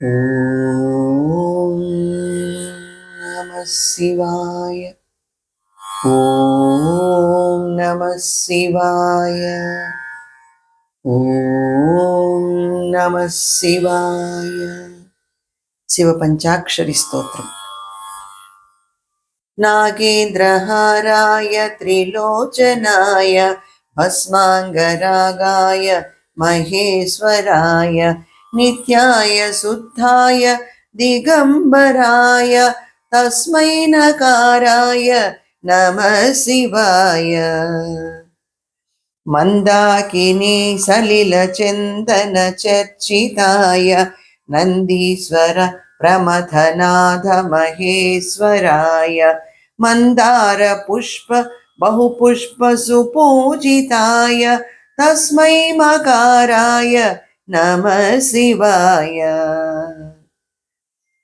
ॐ नमः शिवाय। ॐ नमः शिवाय। ॐ नमः शिवाय। शिवपञ्चाक्षरी स्तोत्रम्। नागेन्द्रहाराय त्रिलोचनाय भस्माङ्गरागाय महेश्वराय नित्याय शुद्धाय दिगम्बराय तस्मै नकाराय नमः शिवाय। मन्दाकिनी सलिलचन्दन चर्चिताय नन्दीश्वर प्रमथनाथ महेश्वराय मन्दार पुष्प बहुपुष्प सुपूजिताय तस्मै मकाराय नमः शिवाय।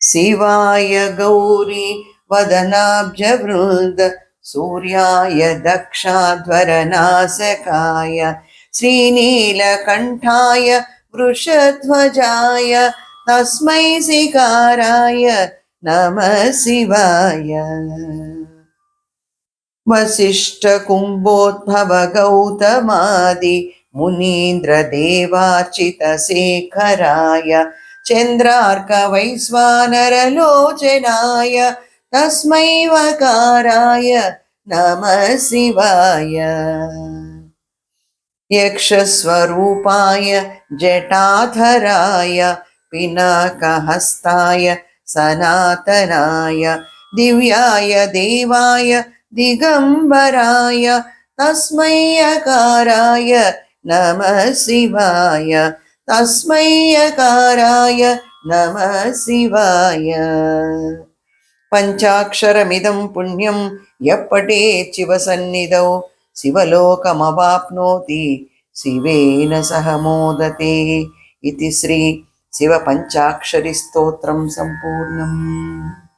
शिवाय गौरी वदनाब्जवृन्द सूर्याय दक्षाध्वरनासकाय श्रीनीलकण्ठाय वृषध्वजाय तस्मै शिकाराय नमः शिवाय। वसिष्ठकुम्भोद्भव गौतमादि मुनीन्द्रदेवार्चितशेखराय चन्द्रार्कवैश्वानरलोचनाय तस्मै वकाराय नमः शिवाय। यक्षस्वरूपाय जटाधराय पिनाकहस्ताय सनातनाय दिव्याय देवाय दिगम्बराय तस्मै यकाराय नमः शिवाय। तस्मै यकाराय नमः शिवाय। पञ्चाक्षरमिदं पुण्यं यः पठेत् शिवसन्निधौ शिवलोकमवाप्नोति शिवेन सह मोदते। इति श्री शिवपञ्चाक्षरी स्तोत्रं सम्पूर्णम्।